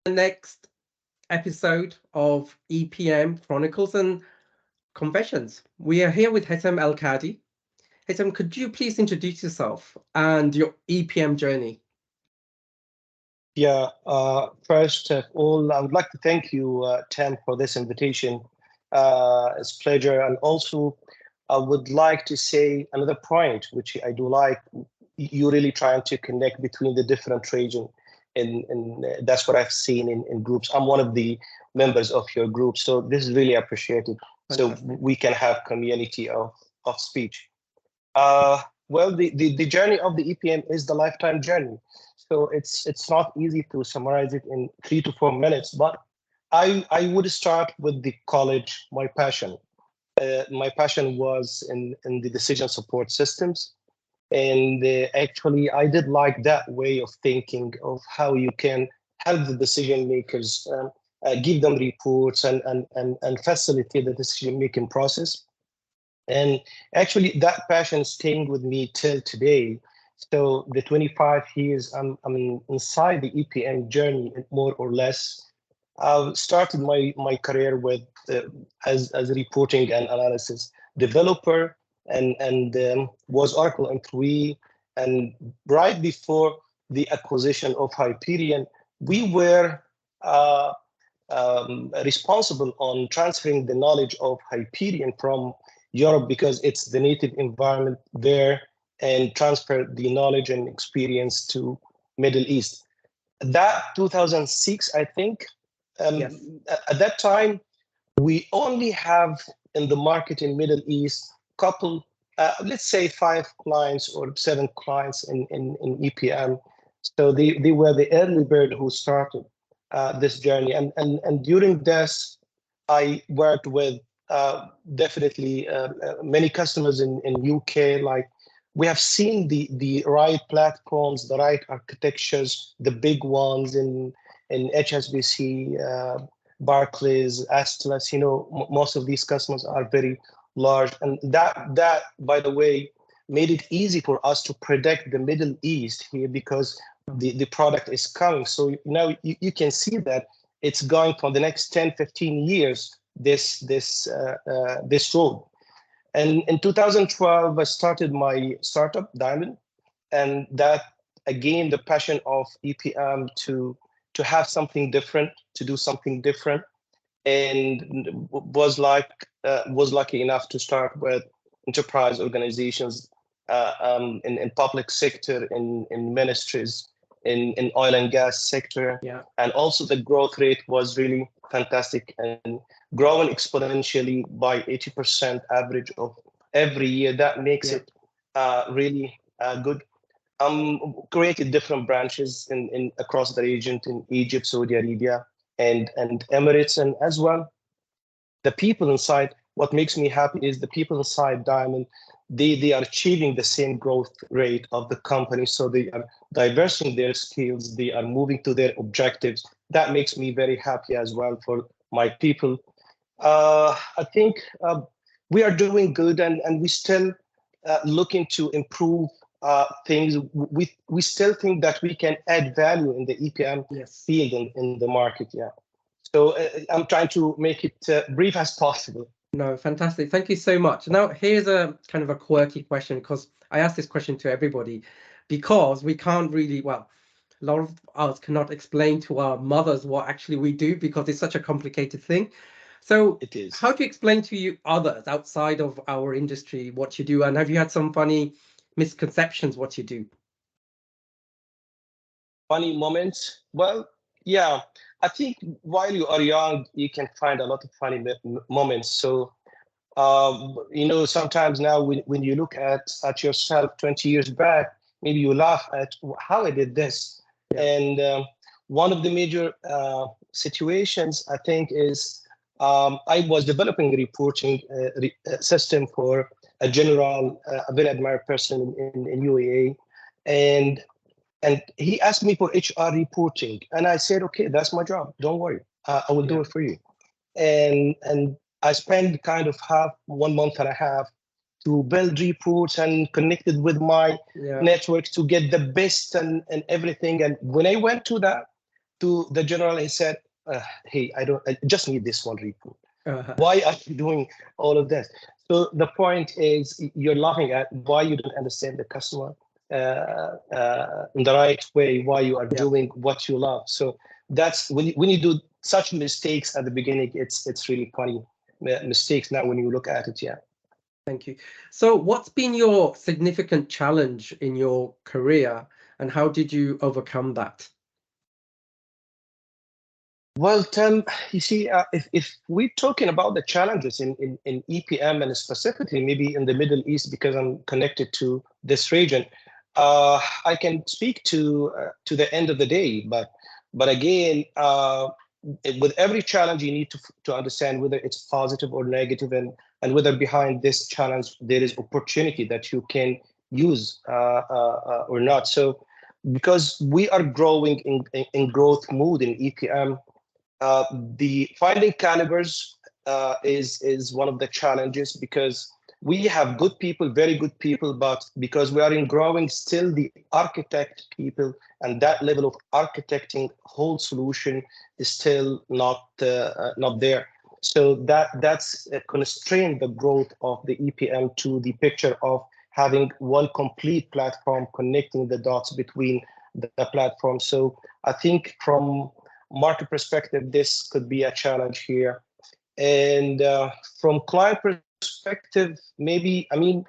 the next episode of EPM Chronicles and Confessions. We are here with Hatem Elkady. Hatem, could you please introduce yourself and your EPM journey? Yeah, first of all, I would like to thank you, Tam, for this invitation. It's a pleasure. And also, I would like to say another point, which I do like. You really trying to connect between the different regions, and that's what I've seen in groups. I'm one of the members of your group, so this is really appreciated. So Fantastic. we can have community of speech. Uh, well, the journey of the EPM is the lifetime journey. So it's not easy to summarize it in 3 to 4 minutes, but I would start with the college, my passion. My passion was in the decision support systems. And actually, I did like that way of thinking of how you can help the decision makers, give them reports and facilitate the decision making process. And actually, that passion is staying with me till today. So the 25 years I'm inside the EPM journey, more or less. I started my career with as a reporting and analysis developer, and was Oracle employee. And right before the acquisition of Hyperion, we were responsible on transferring the knowledge of Hyperion from Europe because it's the native environment there, and transfer the knowledge and experience to Middle East. That 2006, I think. Yes. At that time, we only have in the market in Middle East couple, let's say 5 clients or 7 clients in EPM. So they were the early bird who started this journey. And during this, I worked with definitely many customers in UK. Like we have seen the right platforms, the right architectures, the big ones in HSBC, Barclays, Atlas. Most of these customers are very large, and that by the way made it easy for us to predict the Middle East here because the product is coming. So now you can see that it's going for the next 10, 15 years, this road. And in 2012, I started my startup, Diamond, and that again the passion of EPM to have something different, to do something different, and was lucky enough to start with enterprise organizations in public sector, in ministries, in oil and gas sector. Yeah. And also the growth rate was really fantastic and growing exponentially by 80% average of every year. That makes Yeah. it really good. Created different branches in across the region in Egypt, Saudi Arabia, and Emirates, and as well the people inside. What makes me happy is the people inside Diamond. They are achieving the same growth rate of the company, so they are diversifying their skills. They are moving to their objectives. That makes me very happy as well for my people. I think we are doing good, and we still looking to improve things. We still think that we can add value in the EPM Yes. field in the market. Yeah. So I'm trying to make it brief as possible. No, fantastic. Thank you so much. Now, here's a kind of a quirky question, because I ask this question to everybody, because we can't really, well, a lot of us cannot explain to our mothers what actually we do because it's such a complicated thing. So It is. how do you explain to you others outside of our industry what you do? And have you had some funny misconceptions what you do? Funny moments. Well, yeah, I think while you are young, you can find a lot of funny moments. So, sometimes now when you look at yourself 20 years back, maybe you laugh at how I did this. Yeah. And one of the major situations, I think, is I was developing a reporting system for a general, a very admired person in UAE. And he asked me for HR reporting, and I said, "Okay, that's my job. Don't worry, I will do Yeah. it for you." And I spent kind of 1 month and a half to build reports and connected with my Yeah. network to get the best and everything. And when I went to that, to the general. He said, hey, I just need this one report. Uh-huh. Why are you doing all of this? So the point is, you're laughing at why you don't understand the customer in the right way, why you are doing what you love. So that's when you do such mistakes at the beginning, it's really funny mistakes now when you look at it. Yeah. Thank you. So what's been your significant challenge in your career, and how did you overcome that? Well, Tim, you see, if we're talking about the challenges in EPM and specifically maybe in the Middle East, because I'm connected to this region, I can speak to the end of the day. But again, with every challenge, you need to understand whether it's positive or negative, and whether behind this challenge there is opportunity that you can use or not. So, because we are growing in growth mood in EPM. The finding calibers is one of the challenges, because we have good people, very good people, but because we are in growing, still the architect people and that level of architecting whole solution is still not there. So that's constrained the growth of the EPM to the picture of having one complete platform connecting the dots between the platform. So I think from market perspective, this could be a challenge here. And from client perspective, maybe, I mean,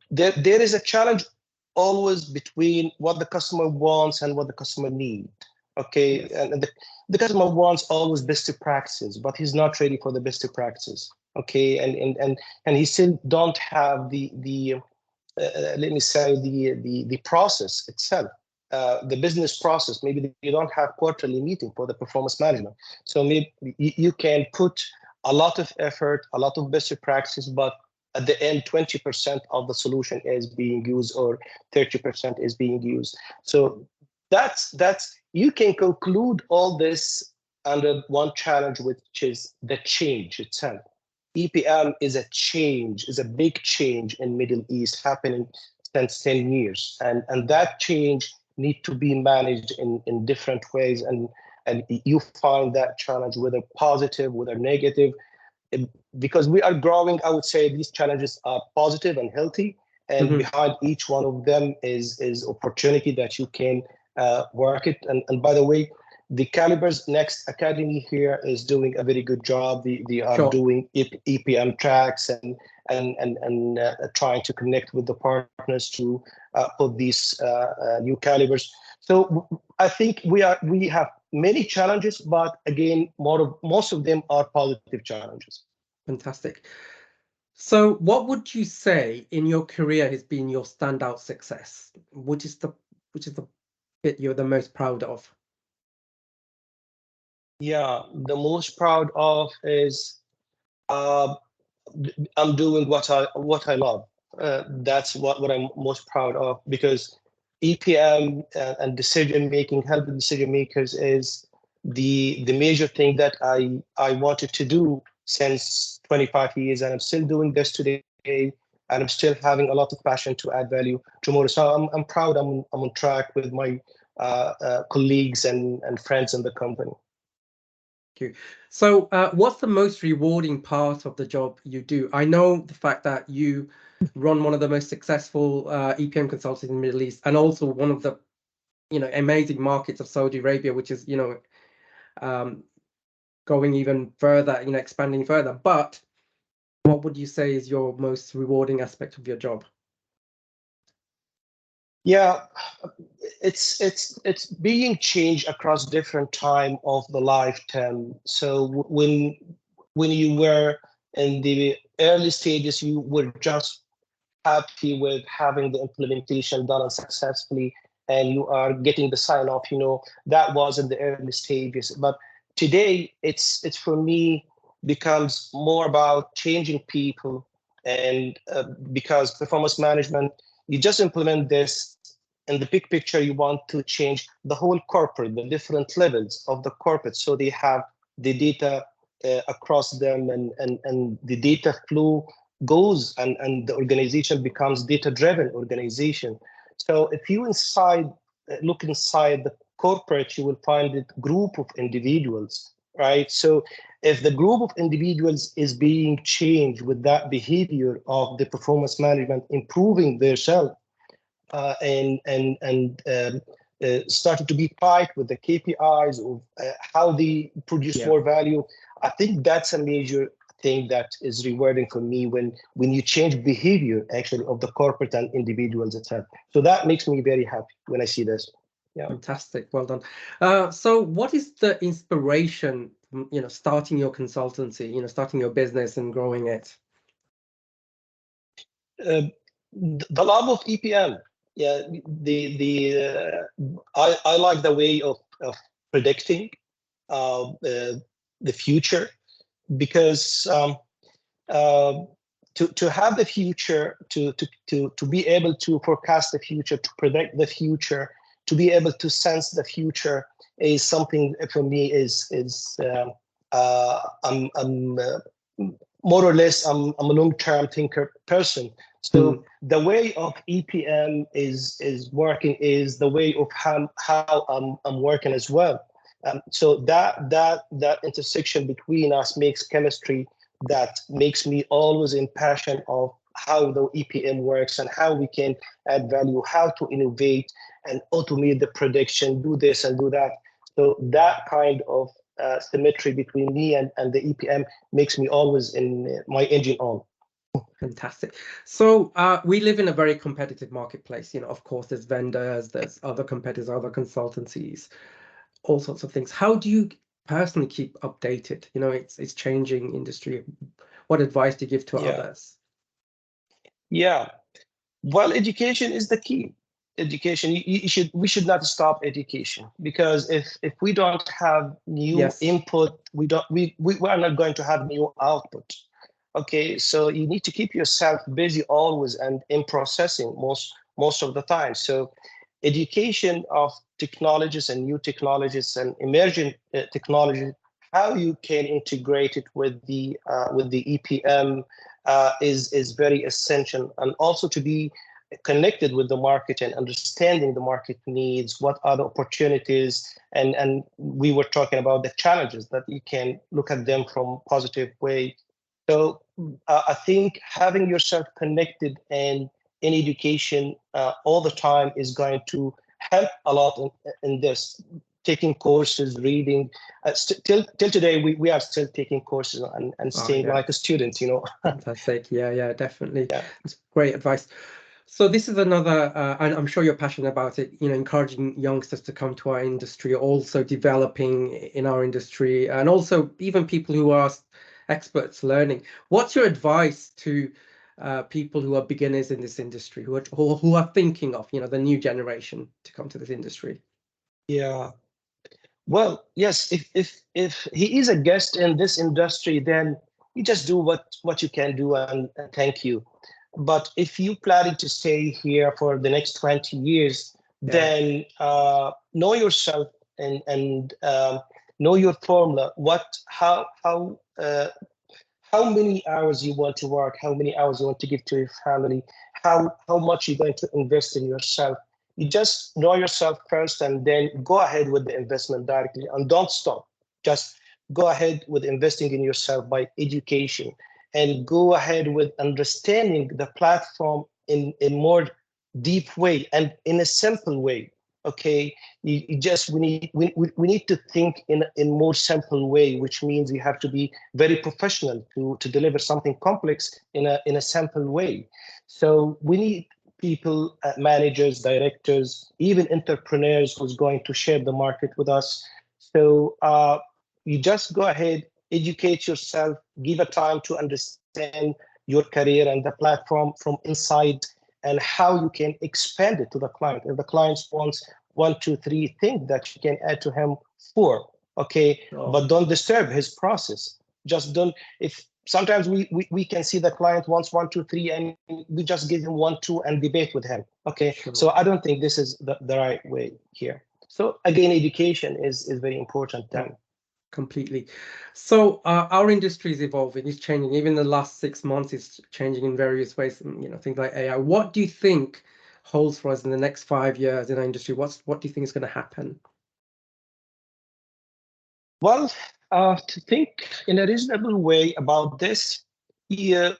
there is a challenge always between what the customer wants and what the customer needs. Okay, yes. And the customer wants always best practices, but he's not ready for the best practices. Okay, and he still don't have the let me say the process itself. The business process. Maybe you don't have quarterly meeting for the performance management. So maybe you can put a lot of effort, a lot of best practices, but at the end, 20% of the solution is being used or 30% is being used. So that's you can conclude all this under one challenge, which is the change itself. EPM is a change, is a big change in Middle East happening since 10 years. And that change need to be managed in different ways. And you find that challenge, whether positive, whether negative, because we are growing. I would say these challenges are positive and healthy. And behind each one of them is opportunity that you can work it. And by the way, the Calibers Next Academy here is doing a very good job. They are doing EPM tracks and trying to connect with the partners to put these new calibers. So I think we have many challenges, but again, most of them are positive challenges. Fantastic. So what would you say in your career has been your standout success? Which is the bit you're the most proud of? Yeah, the most proud of is I'm doing what I love. That's what I'm most proud of, because EPM and decision making, helping decision makers is the major thing that I wanted to do since 25 years, and I'm still doing this today, and I'm still having a lot of passion to add value tomorrow. So I'm proud. I'm on track with my colleagues and friends in the company. Thank you. So what's the most rewarding part of the job you do? I know the fact that you run one of the most successful EPM consultancies in the Middle East, and also one of the amazing markets of Saudi Arabia, which is going even further, expanding further. But what would you say is your most rewarding aspect of your job? Yeah, it's being changed across different time of the lifetime. So when you were in the early stages, you were just happy with having the implementation done successfully, and you are getting the sign off. That was in the early stages. But today, it's for me becomes more about changing people, and because performance management, you just implement this. In the big picture, you want to change the whole corporate, the different levels of the corporate, so they have the data across them, and the data flow goes, and the organization becomes data-driven organization. So if you look inside the corporate, you will find it group of individuals, right? So if the group of individuals is being changed with that behavior of the performance management, improving their self, started to be tight with the KPIs of how they produce more value. I think that's a major thing that is rewarding for me when you change behavior actually of the corporate and individuals itself. So that makes me very happy when I see this. Yeah. Fantastic. Well done. So what is the inspiration, starting your consultancy, starting your business and growing it? The love of EPM. Yeah, I like the way of predicting the future, because to have the future, to be able to forecast the future, to predict the future, to be able to sense the future is something for me I'm more or less I'm a long-term thinker person. So the way of EPM is working is the way of how I'm working as well. So that intersection between us makes chemistry that makes me always in passion of how the EPM works and how we can add value, how to innovate and automate the prediction, do this and do that. So that kind of symmetry between me and the EPM makes me always in my engine on. Fantastic. So we live in a very competitive marketplace. Of course, there's vendors, there's other competitors, other consultancies, all sorts of things. How do you personally keep updated? It's changing industry. What advice do you give to others? Yeah. Well, education is the key. Education. We should not stop education, because if we don't have new input, we are not going to have new output. Okay, so you need to keep yourself busy always and in processing most of the time. So education of technologies and new technologies and emerging technology, how you can integrate it with the EPM is very essential, and also to be connected with the market and understanding the market needs, what are the opportunities, and we were talking about the challenges that you can look at them from positive way. So I think having yourself connected and in education all the time is going to help a lot in this. Taking courses, reading. Till today, we are still taking courses and staying like a student, Fantastic. Yeah, definitely. Yeah. That's great advice. So this is another, and I'm sure you're passionate about it, encouraging youngsters to come to our industry, also developing in our industry, and also even people who are experts learning. What's your advice to people who are beginners in this industry, who are thinking of, the new generation to come to this industry? Yeah. Well, yes, if he is a guest in this industry, then you just do what you can do and thank you. But if you planning to stay here for the next 20 years, then know yourself and know your formula. How many hours you want to work, how many hours you want to give to your family, how much you're going to invest in yourself. You just know yourself first, and then go ahead with the investment directly, and don't stop. Just go ahead with investing in yourself by education, and go ahead with understanding the platform in a more deep way and in a simple way. Okay, we need to think in more simple way, which means you have to be very professional to deliver something complex in a simple way. So we need people, managers, directors, even entrepreneurs who's going to share the market with us. So you just go ahead, educate yourself, give a time to understand your career and the platform from inside, and how you can expand it to the client. If the client wants 1, 2, 3 things that you can add to him 4, okay, but don't disturb his process. Just don't. If sometimes we can see the client wants 1, 2, 3, and we just give him 1, 2 and debate with him. Okay, so I don't think this is the right way here. So again, education is very important then. Completely. So our industry is evolving, it's changing. Even the last 6 months, it's changing in various ways. Things like AI. What do you think holds for us in the next 5 years in our industry? What do you think is going to happen? Well, to think in a reasonable way about this, yeah,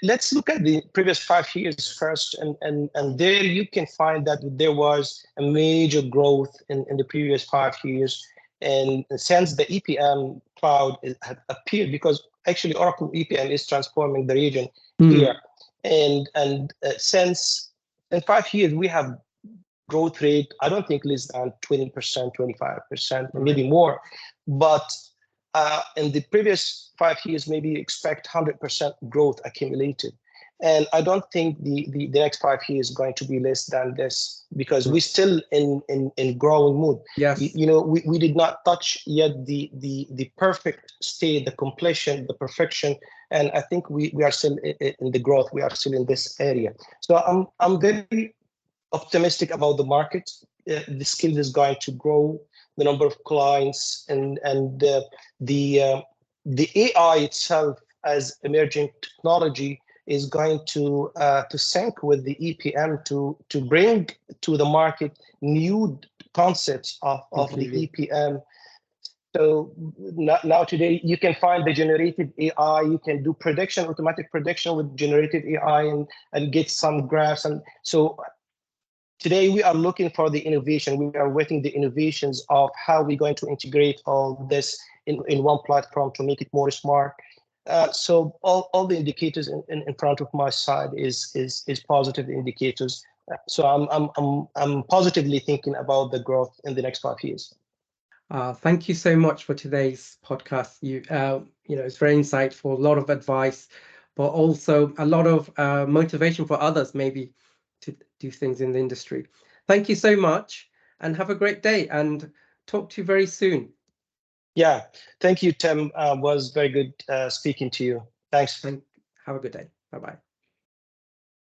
let's look at the previous 5 years first, and there you can find that there was a major growth in the previous 5 years. And since the EPM cloud had appeared, because actually Oracle EPM is transforming the region here, and since in 5 years we have growth rate, I don't think less than 20%, 25%, maybe more. But in the previous 5 years, maybe expect 100% growth accumulated. And I don't think the next 5 years is going to be less than this, because we're still in growing mood. Yes. We did not touch yet the perfect state, the completion, the perfection. And I think we are still in the growth. We are still in this area. So I'm very optimistic about the market. The skills is going to grow, the number of clients, and the AI itself as emerging technology is going to sync with the EPM to bring to the market new concepts of the EPM. So now today you can find the generative AI, you can do prediction, automatic prediction with generative AI, and get some graphs. And so today we are looking for the innovation. We are waiting the innovations of how we're going to integrate all this in one platform to make it more smart. So all the indicators in front of my side is positive indicators. So I'm positively thinking about the growth in the next 5 years. Thank you so much for today's podcast. It's very insightful, a lot of advice, but also a lot of motivation for others maybe to do things in the industry. Thank you so much, and have a great day, and talk to you very soon. Yeah, thank you, Tim. Was very good speaking to you. Thanks. Have a good day. Bye-bye.